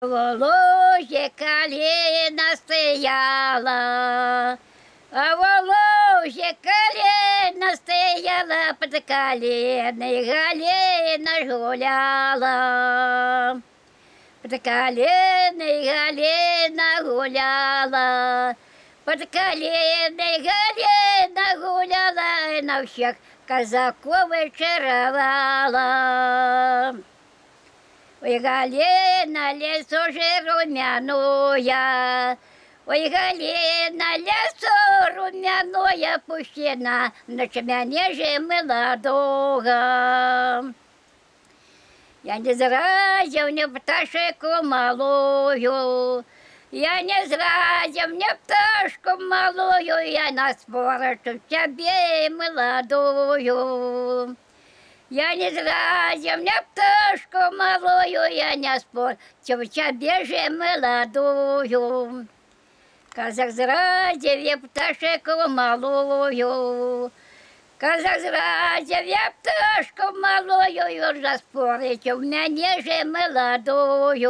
Волоє калина стояла, а волоє калина стояла, под калиной Галина гуляла. Под калиной Галина гуляла, под калиной Галина гуляла, и на всех казаков очаровала. Ой, Галина, лесо же румяное, ой, Галина, лесо румяное, пущена, на чемяне же молодого. Я не зразив мне пташку малую, я не зразив мне пташку малую, я на спорочу тебе молодую. Я не зразив мне пташку малую, я не спорчу в тебе же молодую. Казак зразив я пташку малую, казак зразив я пташку малую, і заспорить в мене же молодую.